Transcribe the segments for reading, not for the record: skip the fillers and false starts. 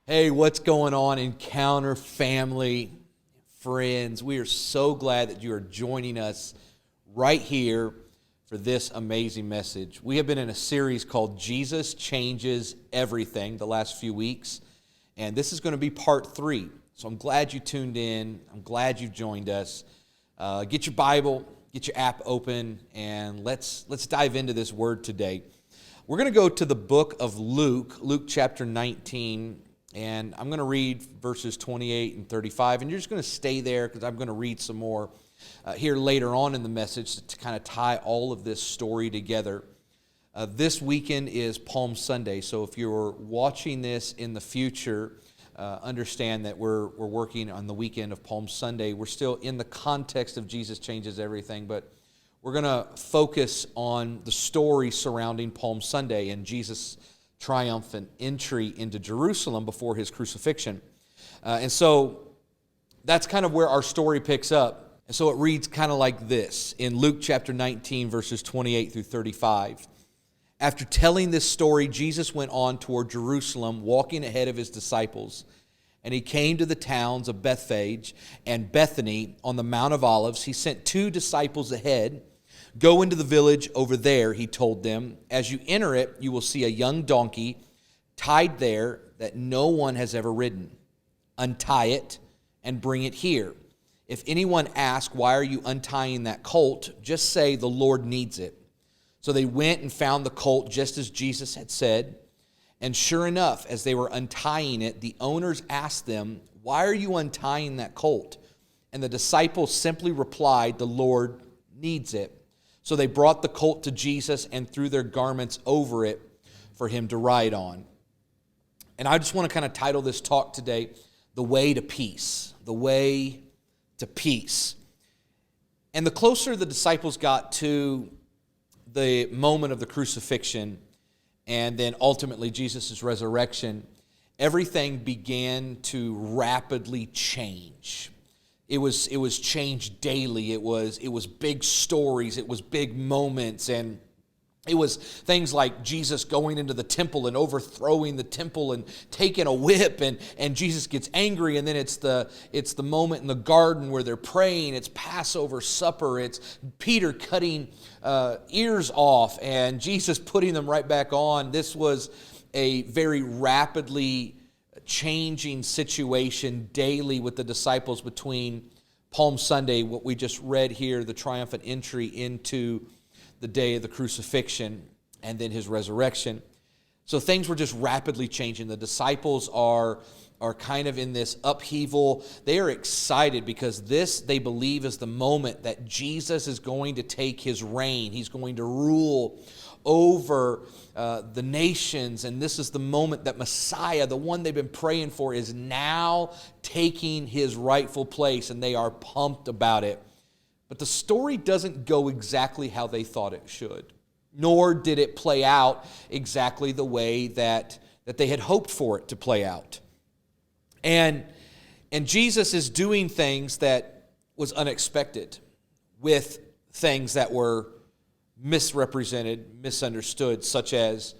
Hey, what's going on, Encounter family, friends? We are so glad that you are joining us right here for this amazing message. We have been in a series called Jesus Changes Everything the last few weeks, and this is going to be part 3. So I'm glad you tuned in. I'm glad you've joined us. Get your Bible, get your app open, and let's dive into this word today. We're going to go to the book of Luke chapter 19. And I'm going to read verses 28 and 35, and you're just going to stay there because I'm going to read some more here later on in the message to kind of tie all of this story together. This weekend is Palm Sunday, so if you're watching this in the future, understand that we're working on the weekend of Palm Sunday. We're still in the context of Jesus Changes Everything, but we're going to focus on the story surrounding Palm Sunday and Jesus' triumphant entry into Jerusalem before his crucifixion. And so that's kind of where our story picks up. And so it reads kind of like this in Luke chapter 19, verses 28 through 35. After telling this story, Jesus went on toward Jerusalem, walking ahead of his disciples. And he came to the towns of Bethphage and Bethany on the Mount of Olives. He sent 2 disciples ahead. Go into the village over there, he told them. As you enter it, you will see a young donkey tied there that no one has ever ridden. Untie it and bring it here. If anyone asks, why are you untying that colt? Just say, the Lord needs it. So they went and found the colt just as Jesus had said. And sure enough, as they were untying it, the owners asked them, why are you untying that colt? And the disciples simply replied, the Lord needs it. So they brought the colt to Jesus and threw their garments over it for him to ride on. And I just want to kind of title this talk today, The Way to Peace. The Way to Peace. And the closer the disciples got to the moment of the crucifixion and then ultimately Jesus' resurrection, everything began to rapidly change. It was changed daily. It was big stories. It was big moments. And it was things like Jesus going into the temple and overthrowing the temple and taking a whip. And Jesus gets angry. And then it's the moment in the garden where they're praying. It's Passover supper. It's Peter cutting ears off and Jesus putting them right back on. This was a very rapidly changing situation daily with the disciples between Palm Sunday, what we just read here, the triumphant entry into the day of the crucifixion, and then his resurrection. So things were just rapidly changing. The disciples are kind of in this upheaval. They are excited because this, they believe, is the moment that Jesus is going to take his reign. He's going to rule over the nations, and this is the moment that Messiah, the one they've been praying for, is now taking his rightful place, and they are pumped about it. But the story doesn't go exactly how they thought it should, nor did it play out exactly the way that they had hoped for it to play out. And Jesus is doing things that was unexpected with things that were misrepresented, misunderstood, such as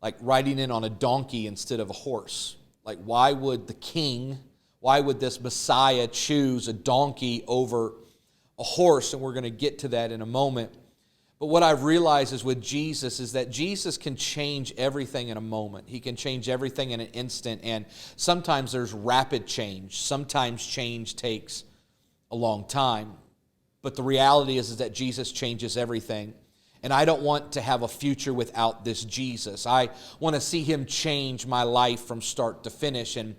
like riding in on a donkey instead of a horse. Like, why would this Messiah choose a donkey over a horse? And we're going to get to that in a moment. But what I've realized is with Jesus is that Jesus can change everything in a moment. He can change everything in an instant. And sometimes there's rapid change. Sometimes change takes a long time. But the reality is that Jesus changes everything. And I don't want to have a future without this Jesus. I want to see him change my life from start to finish. And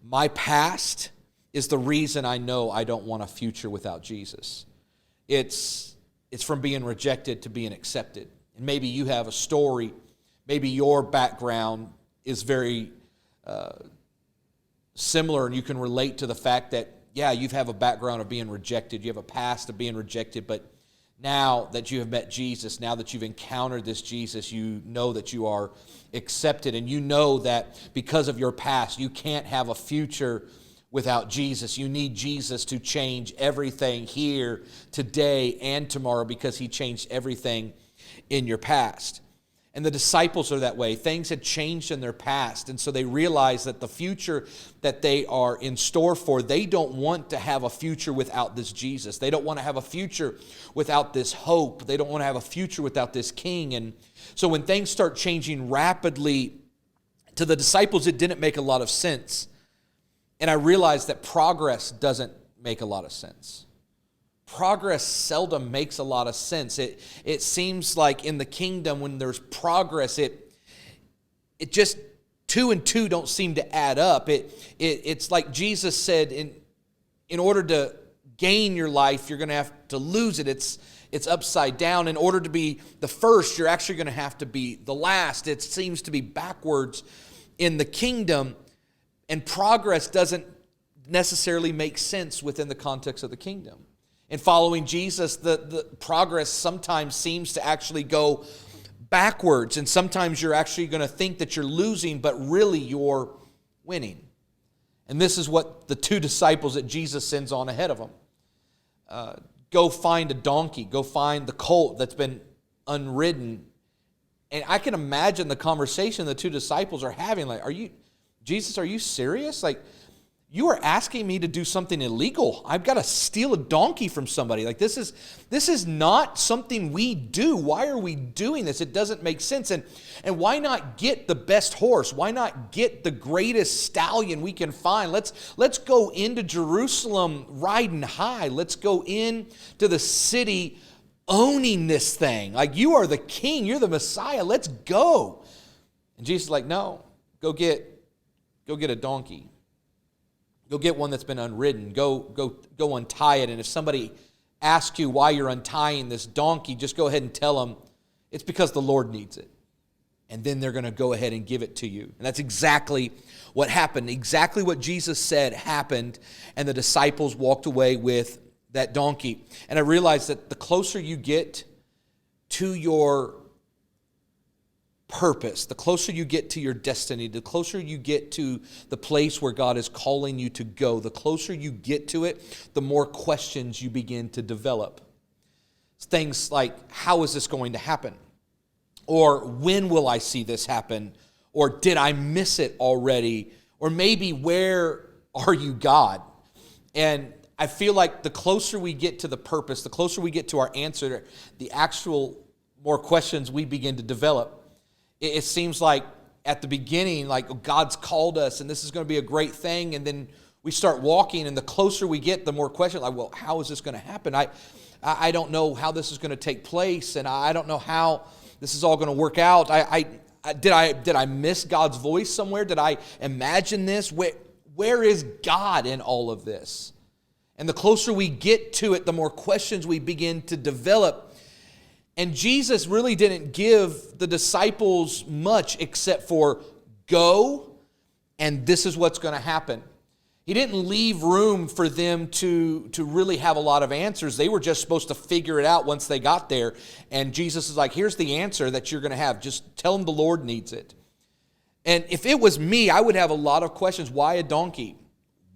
my past is the reason I know I don't want a future without Jesus. It's from being rejected to being accepted. And maybe you have a story. Maybe your background is very similar, and you can relate to the fact that, yeah, you have a background of being rejected. You have a past of being rejected, but now that you have met Jesus, now that you've encountered this Jesus, you know that you are accepted, and you know that because of your past, you can't have a future without Jesus. You need Jesus to change everything here, today, and tomorrow, because he changed everything in your past. And the disciples are that way. Things had changed in their past, and so they realize that the future that they are in store for, they don't want to have a future without this Jesus. They don't want to have a future without this hope. They don't want to have a future without this King. And so when things start changing rapidly, to the disciples, it didn't make a lot of sense. And I realized that progress doesn't make a lot of sense. Progress seldom makes a lot of sense. It seems like in the kingdom, when there's progress, it just 2 and 2 don't seem to add up. It's like Jesus said, in order to gain your life, you're going to have to lose it. It's upside down. In order to be the first, you're actually going to have to be the last. It seems to be backwards in the kingdom, and progress doesn't necessarily make sense within the context of the kingdom. In following Jesus, the progress sometimes seems to actually go backwards, and sometimes you're actually going to think that you're losing, but really you're winning. And this is what the 2 disciples that Jesus sends on ahead of them. Go find a donkey. Go find the colt that's been unridden. And I can imagine the conversation the 2 disciples are having. Like, Jesus, are you serious? Like, you are asking me to do something illegal. I've got to steal a donkey from somebody. Like, this is not something we do. Why are we doing this? It doesn't make sense. And why not get the best horse? Why not get the greatest stallion we can find? Let's go into Jerusalem riding high. Let's go into the city owning this thing. Like, you are the king. You're the Messiah. Let's go. And Jesus is like, no, go get a donkey. Go get one that's been unridden. Go untie it. And if somebody asks you why you're untying this donkey, just go ahead and tell them it's because the Lord needs it. And then they're going to go ahead and give it to you. And that's exactly what happened. Exactly what Jesus said happened. And the disciples walked away with that donkey. And I realized that the closer you get to your purpose, the closer you get to your destiny, the closer you get to the place where God is calling you to go, the closer you get to it, the more questions you begin to develop. Things like, how is this going to happen? Or when will I see this happen? Or did I miss it already? Or maybe, where are you, God? And I feel like the closer we get to the purpose, the closer we get to our answer, the actual more questions we begin to develop. It seems like at the beginning, like, God's called us and this is going to be a great thing. And then we start walking, and the closer we get, the more questions, like, well, how is this going to happen? I don't know how this is going to take place, and I don't know how this is all going to work out. Did I miss God's voice somewhere? Did I imagine this? Where is God in all of this? And the closer we get to it, the more questions we begin to develop. And Jesus really didn't give the disciples much except for go, and this is what's going to happen. He didn't leave room for them to really have a lot of answers. They were just supposed to figure it out once they got there. And Jesus is like, here's the answer that you're going to have. Just tell them the Lord needs it. And if it was me, I would have a lot of questions. Why a donkey?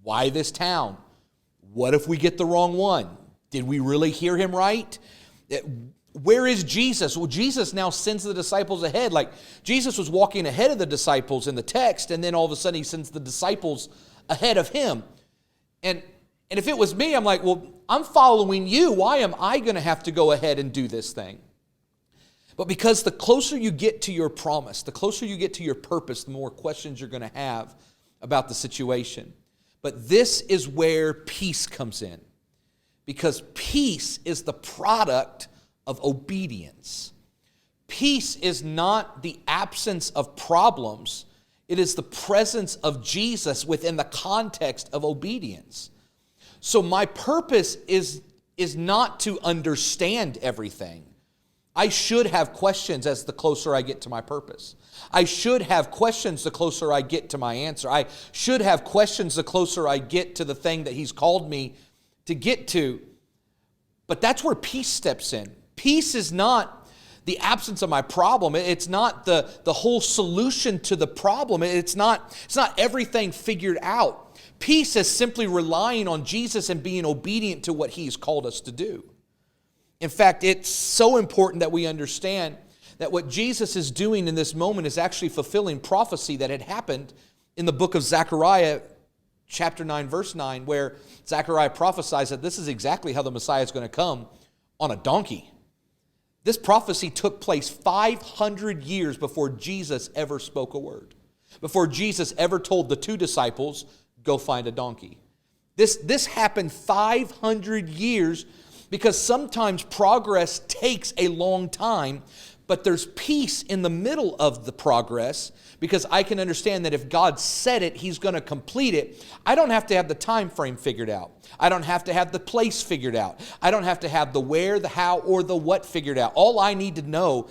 Why this town? What if we get the wrong one? Did we really hear him right? Where is Jesus? Well, Jesus now sends the disciples ahead. Like, Jesus was walking ahead of the disciples in the text, and then all of a sudden he sends the disciples ahead of him. And if it was me, I'm like, well, I'm following you. Why am I going to have to go ahead and do this thing? But because the closer you get to your promise, the closer you get to your purpose, the more questions you're going to have about the situation. But this is where peace comes in. Because peace is the product of obedience. Peace is not the absence of problems. It is the presence of Jesus within the context of obedience. So my purpose is not to understand everything. I should have questions as the closer I get to my purpose. I should have questions the closer I get to my answer. I should have questions the closer I get to the thing that He's called me to get to. But that's where peace steps in. Peace is not the absence of my problem. It's not the whole solution to the problem. It's not everything figured out. Peace is simply relying on Jesus and being obedient to what He's called us to do. In fact, it's so important that we understand that what Jesus is doing in this moment is actually fulfilling prophecy that had happened in the book of Zechariah, chapter 9, verse 9, where Zechariah prophesies that this is exactly how the Messiah is going to come, on a donkey. This prophecy took place 500 years before Jesus ever spoke a word, before Jesus ever told the two disciples, go find a donkey. This happened 500 years because sometimes progress takes a long time, but there's peace in the middle of the progress because I can understand that if God said it, He's going to complete it. I don't have to have the time frame figured out. I don't have to have the place figured out. I don't have to have the where, the how, or the what figured out. All I need to know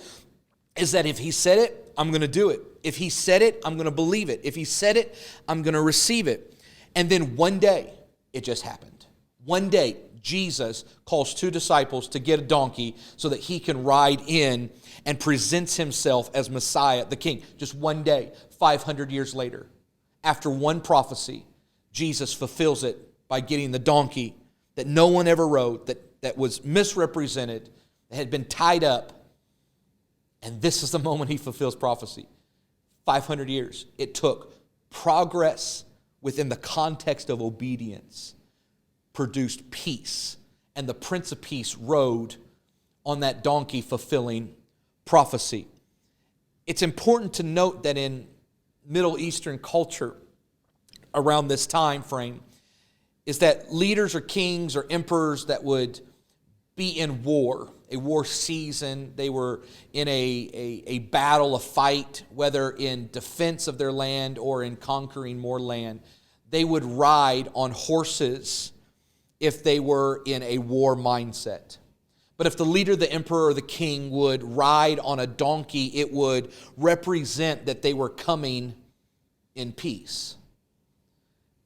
is that if He said it, I'm going to do it. If He said it, I'm going to believe it. If He said it, I'm going to receive it. And then one day, it just happened. One day, Jesus calls two disciples to get a donkey so that He can ride in and presents Himself as Messiah, the King. Just one day, 500 years later, after one prophecy, Jesus fulfills it by getting the donkey that no one ever rode, that was misrepresented, that had been tied up. And this is the moment He fulfills prophecy. 500 years. It took progress within the context of obedience produced peace. And the Prince of Peace rode on that donkey fulfilling prophecy. It's important to note that in Middle Eastern culture around this time frame is that leaders or kings or emperors that would be in war, a war season, they were in a battle, a fight, whether in defense of their land or in conquering more land, they would ride on horses if they were in a war mindset. But if the leader, the emperor, or the king would ride on a donkey, it would represent that they were coming in peace.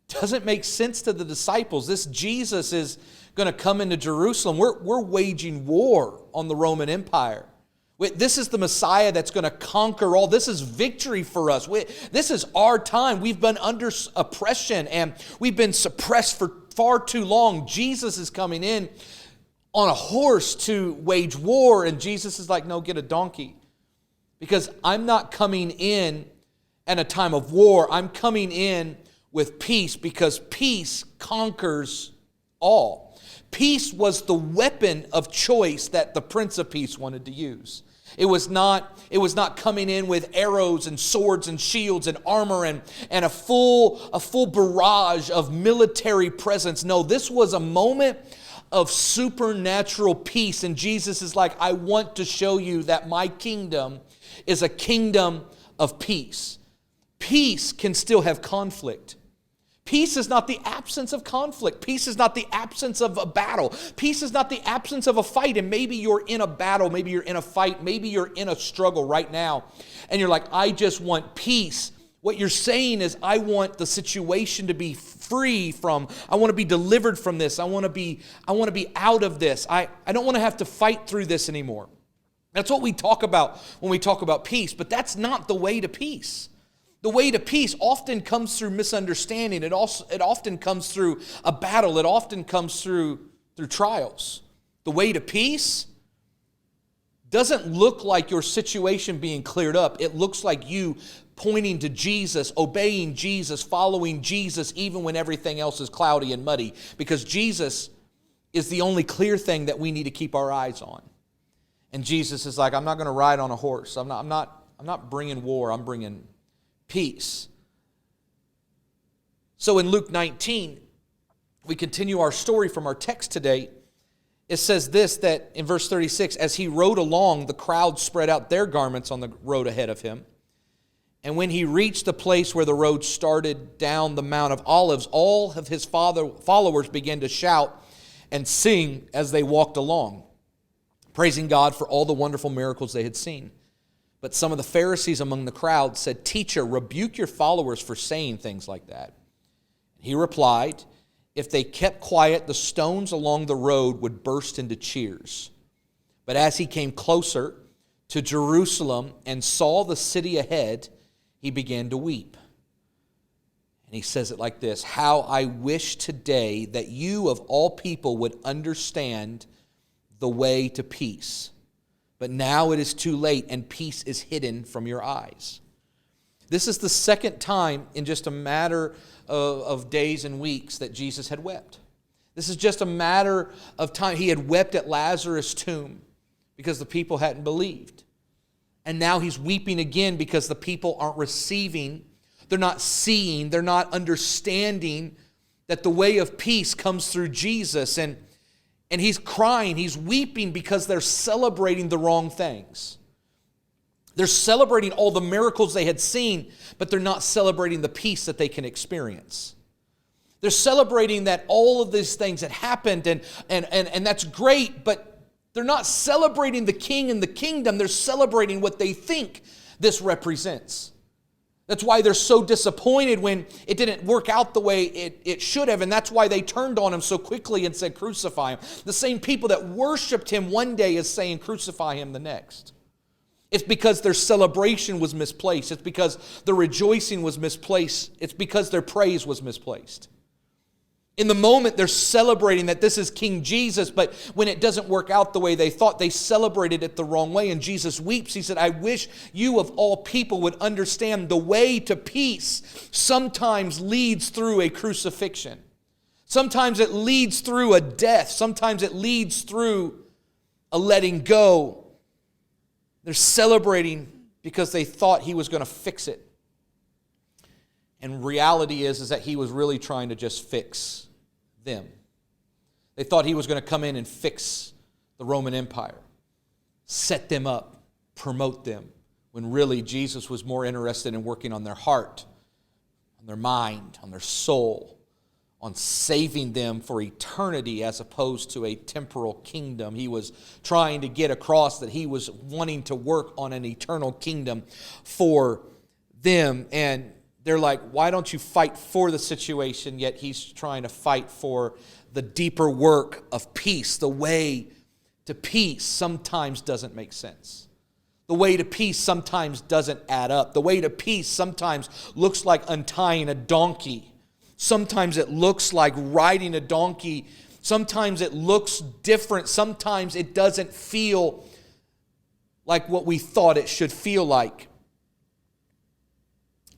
Doesn't make sense to the disciples. This Jesus is going to come into Jerusalem. We're waging war on the Roman Empire. This is the Messiah that's going to conquer all. This is victory for us. This is our time. We've been under oppression and we've been suppressed for far too long. Jesus is coming in on a horse to wage war, and Jesus is like, no, get a donkey. Because I'm not coming in at a time of war. I'm coming in with peace because peace conquers all. Peace was the weapon of choice that the Prince of Peace wanted to use. It was not coming in with arrows and swords and shields and armor and a full barrage of military presence. No, this was a moment of supernatural peace. And Jesus is like, I want to show you that my kingdom is a kingdom of peace. Peace can still have conflict. Peace is not the absence of conflict. Peace is not the absence of a battle. Peace is not the absence of a fight. And maybe you're in a battle, maybe you're in a fight, maybe you're in a struggle right now. And you're like, I just want peace. What you're saying is, I want the situation to be free from, I want to be delivered from this. I want to be out of this. I don't want to have to fight through this anymore. That's what we talk about when we talk about peace, but that's not the way to peace. The way to peace often comes through misunderstanding. It often comes through a battle. It often comes through trials. The way to peace doesn't look like your situation being cleared up. It looks like you pointing to Jesus, obeying Jesus, following Jesus, even when everything else is cloudy and muddy, because Jesus is the only clear thing that we need to keep our eyes on. And Jesus is like, I'm not going to ride on a horse. I'm not bringing war. I'm bringing peace. So in Luke 19, we continue our story from our text today. It says this, that in verse 36, as he rode along, the crowd spread out their garments on the road ahead of him. And when he reached the place where the road started down the Mount of Olives, all of his followers began to shout and sing as they walked along, praising God for all the wonderful miracles they had seen. But some of the Pharisees among the crowd said, Teacher, rebuke your followers for saying things like that. He replied, if they kept quiet, the stones along the road would burst into cheers. But as he came closer to Jerusalem and saw the city ahead, he began to weep. And he says it like this, how I wish today that you of all people would understand the way to peace. but now it is too late, and peace is hidden from your eyes. This is the second time in just a matter of days and weeks that Jesus had wept. This is just a matter of time. He had wept at Lazarus' tomb because the people hadn't believed. And now he's weeping again because the people aren't receiving, they're not seeing, they're not understanding that the way of peace comes through Jesus. And he's crying, he's weeping because they're celebrating the wrong things. They're celebrating all the miracles they had seen, but they're not celebrating the peace that they can experience. They're celebrating that all of these things had happened, and that's great, but they're not celebrating the king and the kingdom. They're celebrating what they think this represents. That's why they're so disappointed when it didn't work out the way it should have, and that's why they turned on him so quickly and said, crucify him. The same people that worshiped him one day is saying, crucify him the next. It's because their celebration was misplaced. It's because their rejoicing was misplaced. It's because their praise was misplaced. In the moment, they're celebrating that this is King Jesus, but when it doesn't work out the way they thought, they celebrated it the wrong way. And Jesus weeps. He said, I wish you of all people would understand the way to peace sometimes leads through a crucifixion. Sometimes it leads through a death. Sometimes it leads through a letting go. They're celebrating because they thought he was going to fix it. And reality is that he was really trying to just fix them. They thought he was going to come in and fix the Roman Empire, set them up, promote them, when really Jesus was more interested in working on their heart, on their mind, on their soul, on saving them for eternity as opposed to a temporal kingdom. He was trying to get across that he was wanting to work on an eternal kingdom for them. And they're like, why don't you fight for the situation? Yet he's trying to fight for the deeper work of peace. The way to peace sometimes doesn't make sense. The way to peace sometimes doesn't add up. The way to peace sometimes looks like untying a donkey. Sometimes it looks like riding a donkey. Sometimes it looks different. Sometimes it doesn't feel like what we thought it should feel like.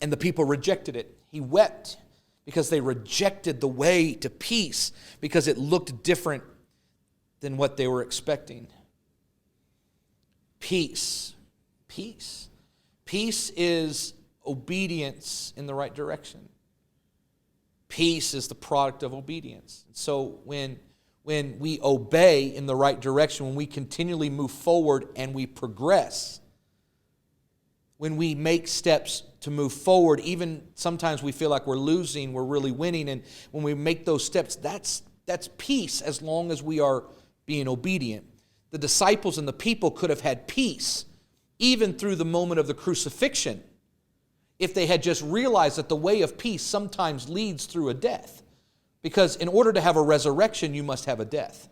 And the people rejected it. He wept because they rejected the way to peace because it looked different than what they were expecting. Peace. Peace. Peace is obedience in the right direction. Peace is the product of obedience. So when we obey in the right direction, when we continually move forward and we progress, when we make steps to move forward, even sometimes we feel like we're losing, we're really winning, and when we make those steps, that's peace as long as we are being obedient. The disciples and the people could have had peace even through the moment of the crucifixion, if they had just realized that the way of peace sometimes leads through a death. Because in order to have a resurrection, you must have a death.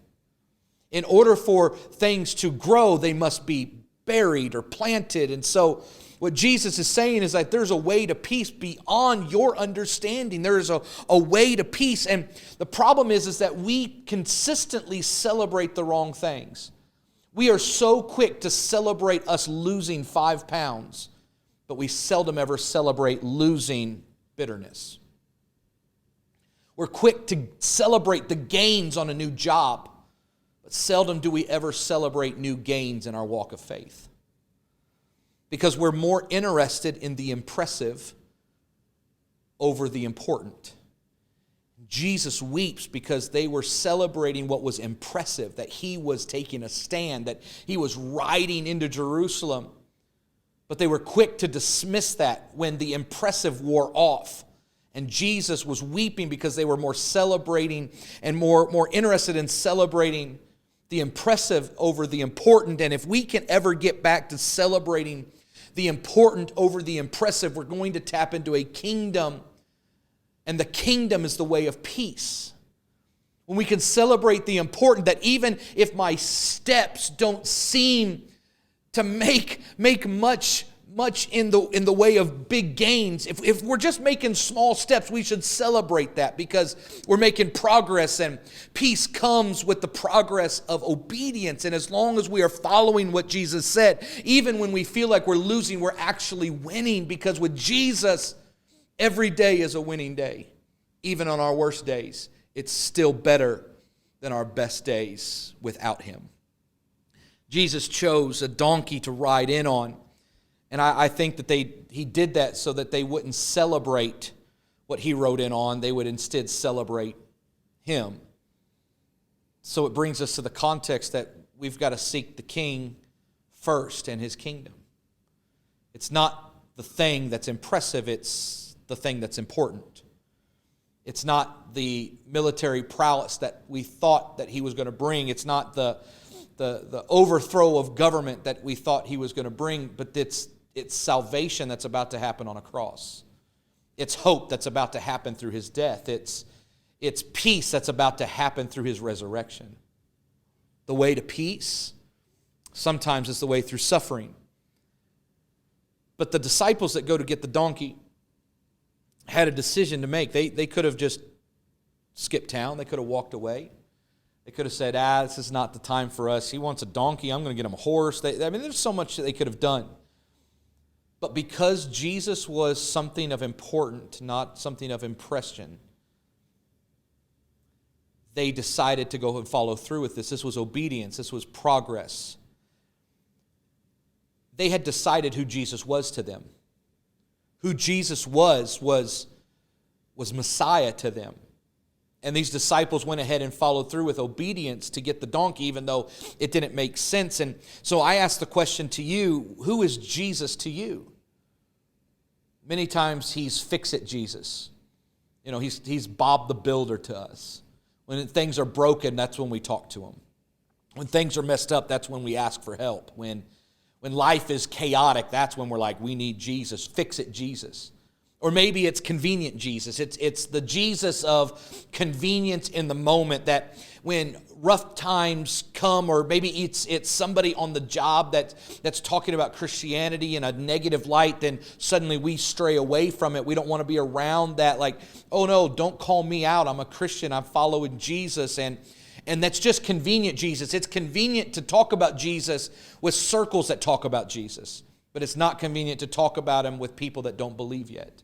In order for things to grow, they must be buried or planted. And so what Jesus is saying is that there's a way to peace beyond your understanding. There is a way to peace. And the problem is that we consistently celebrate the wrong things. We are so quick to celebrate us losing 5 pounds, but we seldom ever celebrate losing bitterness. We're quick to celebrate the gains on a new job, but seldom do we ever celebrate new gains in our walk of faith. Because we're more interested in the impressive over the important. Jesus weeps because they were celebrating what was impressive, that he was taking a stand, that he was riding into Jerusalem. But they were quick to dismiss that when the impressive wore off. And Jesus was weeping because they were more celebrating and more interested in celebrating the impressive over the important. And if we can ever get back to celebrating the important over the impressive, we're going to tap into a kingdom. And the kingdom is the way of peace. When we can celebrate the important, that even if my steps don't seem to make much much in the way of big gains. If we're just making small steps, we should celebrate that because we're making progress, and peace comes with the progress of obedience. And as long as we are following what Jesus said, even when we feel like we're losing, we're actually winning, because with Jesus, every day is a winning day. Even on our worst days, it's still better than our best days without him. Jesus chose a donkey to ride in on. And I think that he did that so that they wouldn't celebrate what he rode in on. They would instead celebrate him. So it brings us to the context that we've got to seek the King first and his kingdom. It's not the thing that's impressive, it's the thing that's important. It's not the military prowess that we thought that he was going to bring. It's not the overthrow of government that we thought he was going to bring, but it's salvation that's about to happen on a cross. It's hope that's about to happen through his death. It's peace that's about to happen through his resurrection. The way to peace sometimes is the way through suffering. But the disciples that go to get the donkey had a decision to make. They could have just skipped town. They could have walked away. They could have said, this is not the time for us. He wants a donkey. I'm going to get him a horse. There's so much that they could have done. But because Jesus was something of importance, not something of impression, they decided to go and follow through with this. This was obedience. This was progress. They had decided who Jesus was to them. Who Jesus was Messiah to them. And these disciples went ahead and followed through with obedience to get the donkey, even though it didn't make sense. And so I ask the question to you, who is Jesus to you? Many times he's fix-it Jesus. He's Bob the Builder to us. When things are broken, that's when we talk to him. When things are messed up, that's when we ask for help. When life is chaotic, that's when we're like, we need Jesus. Fix-it Jesus. Or maybe it's convenient Jesus. It's the Jesus of convenience in the moment, that when rough times come, or maybe it's somebody on the job that's talking about Christianity in a negative light, then suddenly we stray away from it. We don't want to be around that, like, oh no, don't call me out. I'm a Christian. I'm following Jesus. And that's just convenient Jesus. It's convenient to talk about Jesus with circles that talk about Jesus, but it's not convenient to talk about him with people that don't believe yet.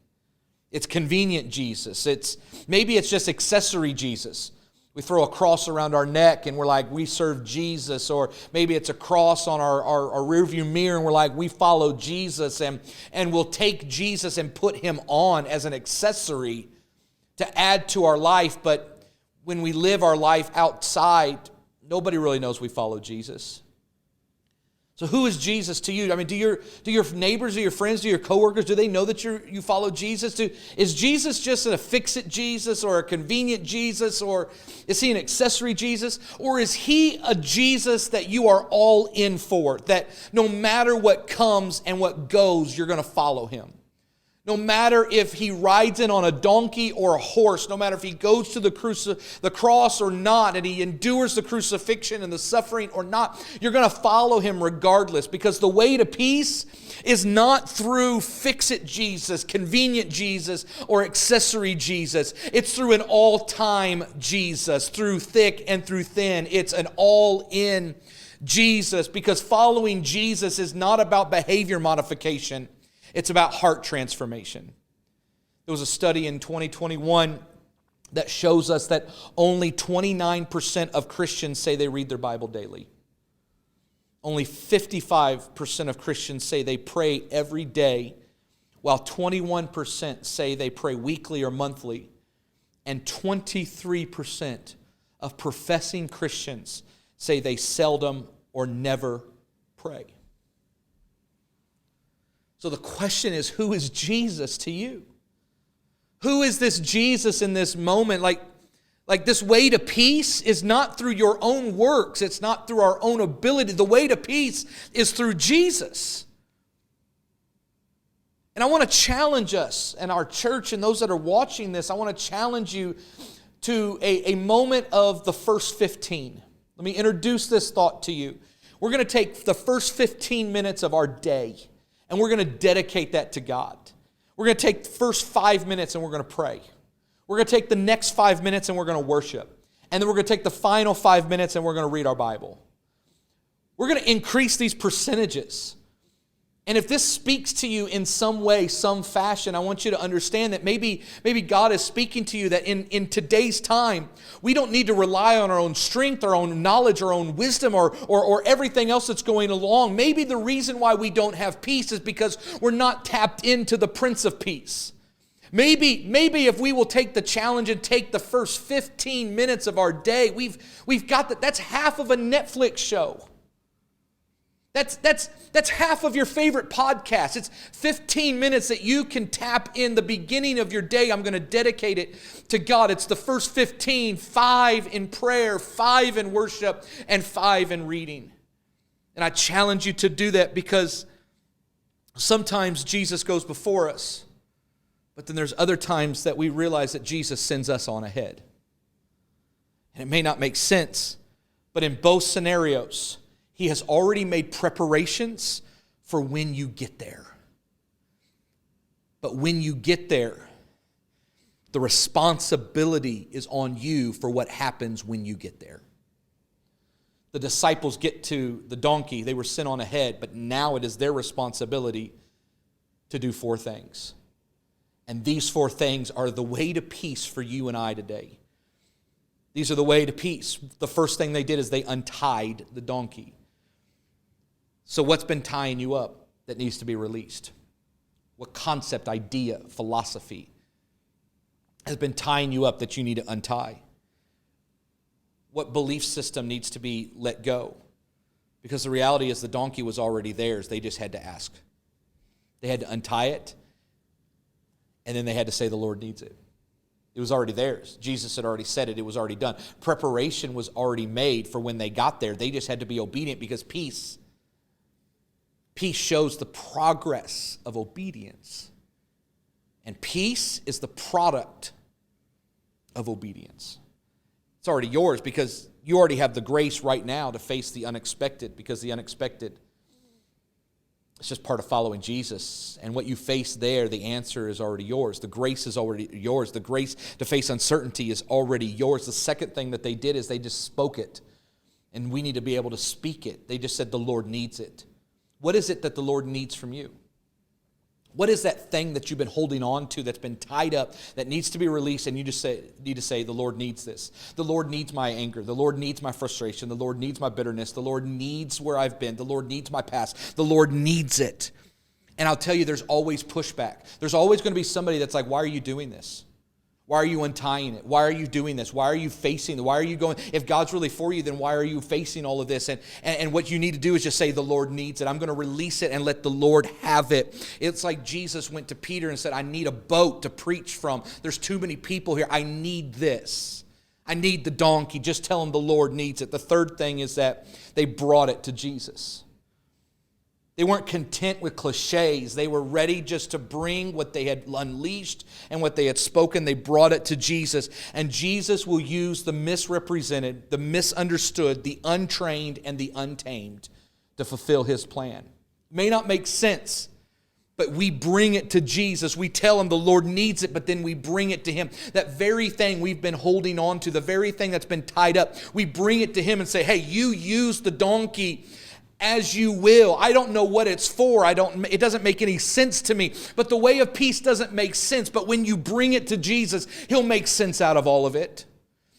It's convenient Jesus. Maybe it's just accessory Jesus. We throw a cross around our neck and we're like, we serve Jesus. Or maybe it's a cross on our rearview mirror and we're like, we follow Jesus. And we'll take Jesus and put him on as an accessory to add to our life. But when we live our life outside, nobody really knows we follow Jesus. So who is Jesus to you? Do your neighbors, do your friends, do your coworkers, do they know that you follow Jesus? Is Jesus just a fix-it Jesus or a convenient Jesus, or is he an accessory Jesus? Or is he a Jesus that you are all in for, that no matter what comes and what goes, you're going to follow him? No matter if he rides in on a donkey or a horse, no matter if he goes to the cross or not, and he endures the crucifixion and the suffering or not, you're going to follow him regardless, because the way to peace is not through fix-it Jesus, convenient Jesus, or accessory Jesus. It's through an all-time Jesus, through thick and through thin. It's an all-in Jesus, because following Jesus is not about behavior modification. It's about heart transformation. There was a study in 2021 that shows us that only 29% of Christians say they read their Bible daily. Only 55% of Christians say they pray every day, while 21% say they pray weekly or monthly, and 23% of professing Christians say they seldom or never pray. So the question is, who is Jesus to you? Who is this Jesus in this moment? Like this way to peace is not through your own works. It's not through our own ability. The way to peace is through Jesus. And I want to challenge us and our church and those that are watching this. I want to challenge you to a moment of the first 15. Let me introduce this thought to you. We're going to take the first 15 minutes of our day, and we're going to dedicate that to God. We're going to take the first 5 minutes and we're going to pray. We're going to take the next 5 minutes and we're going to worship. And then we're going to take the final 5 minutes and we're going to read our Bible. We're going to increase these percentages. And if this speaks to you in some way, some fashion, I want you to understand that maybe God is speaking to you that in today's time, we don't need to rely on our own strength, our own knowledge, our own wisdom, or everything else that's going along. Maybe the reason why we don't have peace is because we're not tapped into the Prince of Peace. Maybe if we will take the challenge and take the first 15 minutes of our day, we've got that. That's half of a Netflix show. That's half of your favorite podcast. It's 15 minutes that you can tap in the beginning of your day. I'm going to dedicate it to God. It's the first 15, 5 in prayer, 5 in worship, and 5 in reading. And I challenge you to do that because sometimes Jesus goes before us, but then there's other times that we realize that Jesus sends us on ahead. And it may not make sense, but in both scenarios, He has already made preparations for when you get there. But when you get there, the responsibility is on you for what happens when you get there. The disciples get to the donkey. They were sent on ahead, but now it is their responsibility to do 4 things. And these 4 things are the way to peace for you and I today. These are the way to peace. The first thing they did is they untied the donkey. So what's been tying you up that needs to be released? What concept, idea, philosophy has been tying you up that you need to untie? What belief system needs to be let go? Because the reality is the donkey was already theirs. They just had to ask. They had to untie it, and then they had to say the Lord needs it. It was already theirs. Jesus had already said it. It was already done. Preparation was already made for when they got there. They just had to be obedient because peace shows the progress of obedience. And peace is the product of obedience. It's already yours because you already have the grace right now to face the unexpected, because the unexpected is just part of following Jesus. And what you face there, the answer is already yours. The grace is already yours. The grace to face uncertainty is already yours. The second thing that they did is they just spoke it. And we need to be able to speak it. They just said the Lord needs it. What is it that the Lord needs from you? What is that thing that you've been holding on to that's been tied up, that needs to be released, and you just need to say, the Lord needs this. The Lord needs my anger. The Lord needs my frustration. The Lord needs my bitterness. The Lord needs where I've been. The Lord needs my past. The Lord needs it. And I'll tell you, there's always pushback. There's always going to be somebody that's like, why are you doing this? Why are you untying it? Why are you doing this? Why are you facing it? Why are you going? If God's really for you, then why are you facing all of this? And what you need to do is just say, the Lord needs it. I'm going to release it and let the Lord have it. It's like Jesus went to Peter and said, I need a boat to preach from. There's too many people here. I need this. I need the donkey. Just tell him the Lord needs it. The third thing is that they brought it to Jesus. They weren't content with cliches. They were ready just to bring what they had unleashed and what they had spoken. They brought it to Jesus. And Jesus will use the misrepresented, the misunderstood, the untrained, and the untamed to fulfill His plan. It may not make sense, but we bring it to Jesus. We tell Him the Lord needs it, but then we bring it to Him. That very thing we've been holding on to, the very thing that's been tied up, we bring it to Him and say, hey, you use the donkey as you will. I don't know what it's for. It doesn't make any sense to me. But the way of peace doesn't make sense. But when you bring it to Jesus, He'll make sense out of all of it.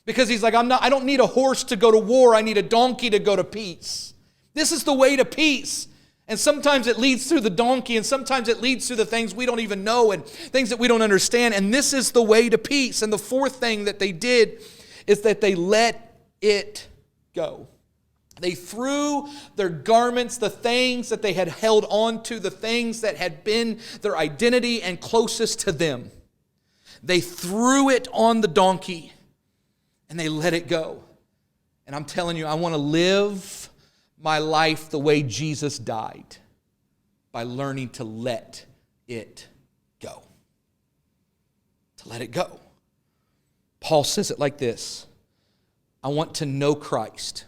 Because He's like, I don't need a horse to go to war. I need a donkey to go to peace. This is the way to peace. And sometimes it leads through the donkey, and sometimes it leads through the things we don't even know and things that we don't understand. And this is the way to peace. And the fourth thing that they did is that they let it go. They threw their garments, the things that they had held on to, the things that had been their identity and closest to them. They threw it on the donkey and they let it go. And I'm telling you, I want to live my life the way Jesus died, by learning to let it go. To let it go. Paul says it like this: I want to know Christ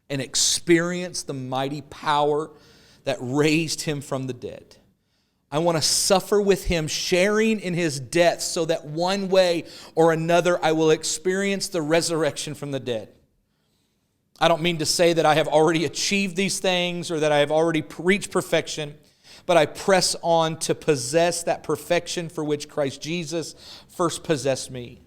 and experience the mighty power that raised him from the dead. I want to suffer with him, sharing in his death, so that one way or another I will experience the resurrection from the dead. I don't mean to say that I have already achieved these things or that I have already reached perfection, but I press on to possess that perfection for which Christ Jesus first possessed me.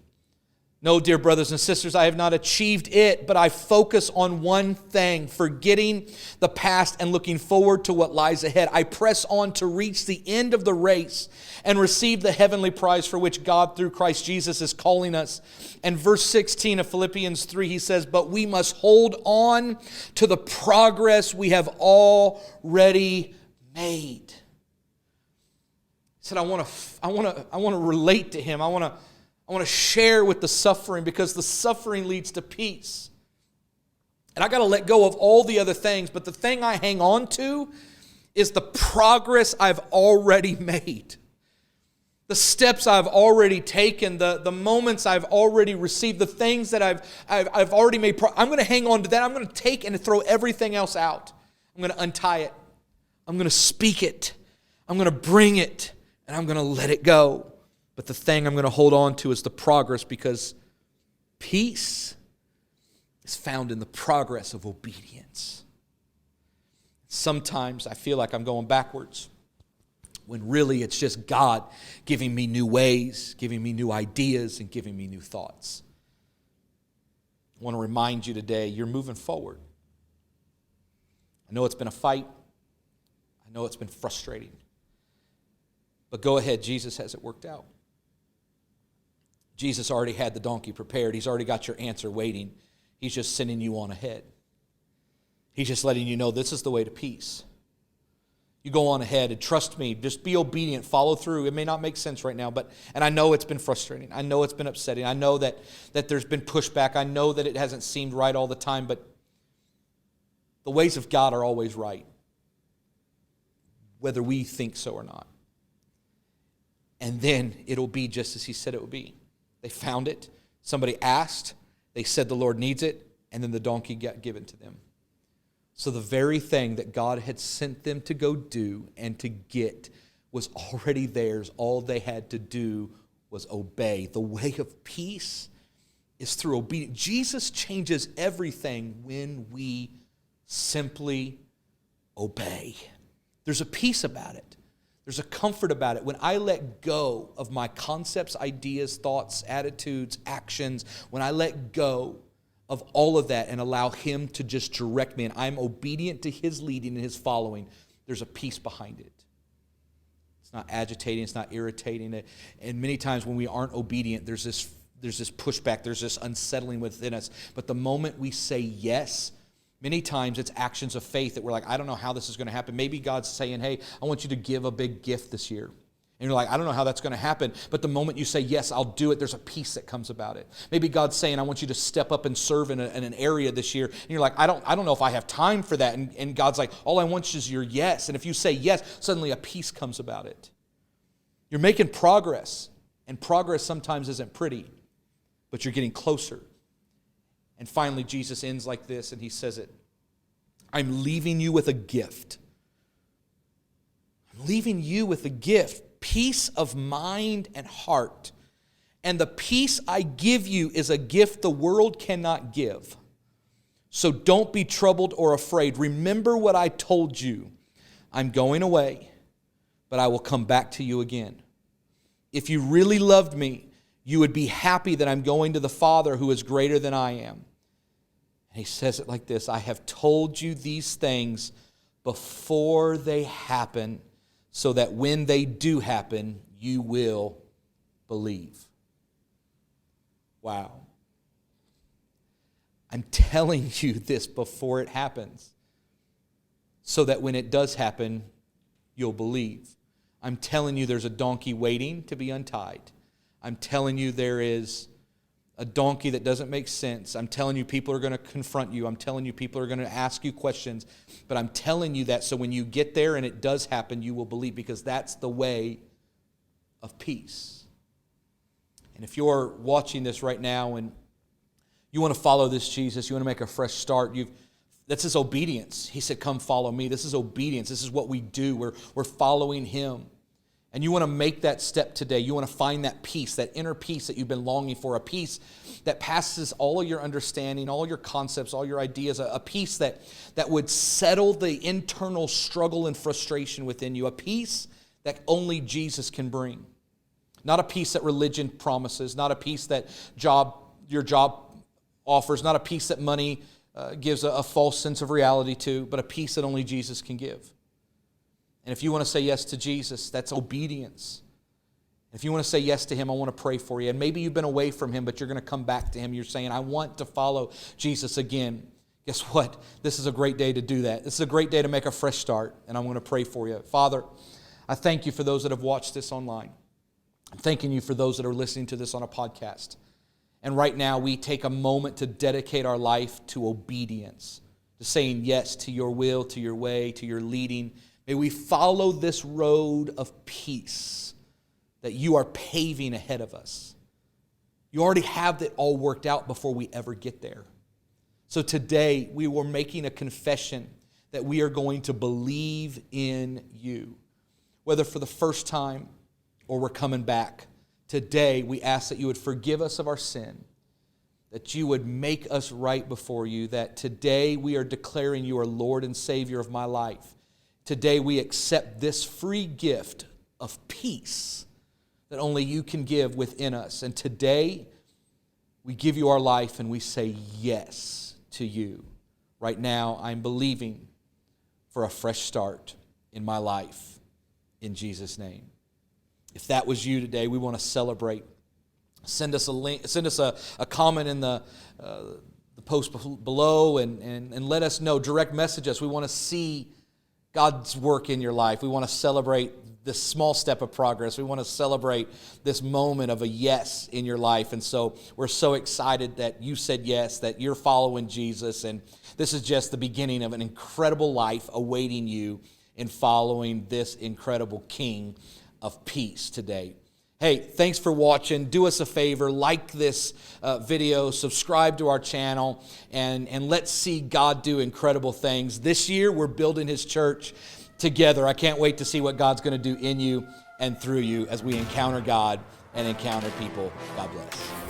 No, dear brothers and sisters, I have not achieved it, but I focus on one thing, forgetting the past and looking forward to what lies ahead. I press on to reach the end of the race and receive the heavenly prize for which God, through Christ Jesus, is calling us. And verse 16 of Philippians 3, he says, but we must hold on to the progress we have already made. He said, I want to relate to him. I want to share with the suffering, because the suffering leads to peace. And I got to let go of all the other things, but the thing I hang on to is the progress I've already made. The steps I've already taken, the moments I've already received, the things that I've already made. I'm going to hang on to that. I'm going to take and throw everything else out. I'm going to untie it. I'm going to speak it. I'm going to bring it, and I'm going to let it go. But the thing I'm going to hold on to is the progress, because peace is found in the progress of obedience. Sometimes I feel like I'm going backwards, when really it's just God giving me new ways, giving me new ideas, and giving me new thoughts. I want to remind you today, you're moving forward. I know it's been a fight. I know it's been frustrating. But go ahead, Jesus has it worked out. Jesus already had the donkey prepared. He's already got your answer waiting. He's just sending you on ahead. He's just letting you know this is the way to peace. You go on ahead and trust me. Just be obedient. Follow through. It may not make sense right now, and I know it's been frustrating. I know it's been upsetting. I know that there's been pushback. I know that it hasn't seemed right all the time, but the ways of God are always right, whether we think so or not. And then it'll be just as he said it would be. They found it. Somebody asked. They said the Lord needs it. And then the donkey got given to them. So the very thing that God had sent them to go do and to get was already theirs. All they had to do was obey. The way of peace is through obedience. Jesus changes everything when we simply obey. There's a peace about it. There's a comfort about it. When I let go of my concepts, ideas, thoughts, attitudes, actions, when I let go of all of that and allow him to just direct me, and I'm obedient to his leading and his following, there's a peace behind it. It's not agitating, it's not irritating. And many times when we aren't obedient, there's this pushback, there's this unsettling within us. But the moment we say yes, many times it's actions of faith that we're like, I don't know how this is going to happen. Maybe God's saying, hey, I want you to give a big gift this year. And you're like, I don't know how that's going to happen. But the moment you say, yes, I'll do it, there's a peace that comes about it. Maybe God's saying, I want you to step up and serve in an area this year. And you're like, I don't know if I have time for that. And God's like, all I want is your yes. And if you say yes, suddenly a peace comes about it. You're making progress. And progress sometimes isn't pretty, but you're getting closer. And finally, Jesus ends like this, and he says it. I'm leaving you with a gift. I'm leaving you with a gift, peace of mind and heart. And the peace I give you is a gift the world cannot give. So don't be troubled or afraid. Remember what I told you. I'm going away, but I will come back to you again. If you really loved me, you would be happy that I'm going to the Father who is greater than I am. And he says it like this, I have told you these things before they happen, so that when they do happen, you will believe. Wow. I'm telling you this before it happens, so that when it does happen, you'll believe. I'm telling you there's a donkey waiting to be untied. I'm telling you there is a donkey that doesn't make sense. I'm telling you people are going to confront you. I'm telling you people are going to ask you questions. But I'm telling you that so when you get there and it does happen, you will believe, because that's the way of peace. And if you're watching this right now and you want to follow this Jesus, you want to make a fresh start, That's his obedience. He said, come follow me. This is obedience. This is what we do. We're following him. And you want to make that step today. You want to find that peace, that inner peace that you've been longing for, a peace that passes all of your understanding, all your concepts, all your ideas, a peace that would settle the internal struggle and frustration within you, a peace that only Jesus can bring. Not a peace that religion promises, not a peace that your job offers, not a peace that money gives a false sense of reality to, but a peace that only Jesus can give. And if you want to say yes to Jesus, that's obedience. If you want to say yes to him, I want to pray for you. And maybe you've been away from him, but you're going to come back to him. You're saying, I want to follow Jesus again. Guess what? This is a great day to do that. This is a great day to make a fresh start, and I'm going to pray for you. Father, I thank you for those that have watched this online. I'm thanking you for those that are listening to this on a podcast. And right now, we take a moment to dedicate our life to obedience, to saying yes to your will, to your way, to your leading. May we follow this road of peace that you are paving ahead of us. You already have it all worked out before we ever get there. So today, we were making a confession that we are going to believe in you, whether for the first time or we're coming back. Today, we ask that you would forgive us of our sin, that you would make us right before you, that today we are declaring you are Lord and Savior of my life. Today we accept this free gift of peace that only you can give within us. And today we give you our life and we say yes to you. Right now I'm believing for a fresh start in my life in Jesus' name. If that was you today, we want to celebrate. Send us a link, send us a comment in the post below and let us know. Direct message us. We want to see God's work in your life. We want to celebrate this small step of progress. We want to celebrate this moment of a yes in your life. And so we're so excited that you said yes, that you're following Jesus. And this is just the beginning of an incredible life awaiting you in following this incredible King of peace today. Hey, thanks for watching. Do us a favor, like this video, subscribe to our channel, and let's see God do incredible things. This year, we're building his church together. I can't wait to see what God's going to do in you and through you as we encounter God and encounter people. God bless.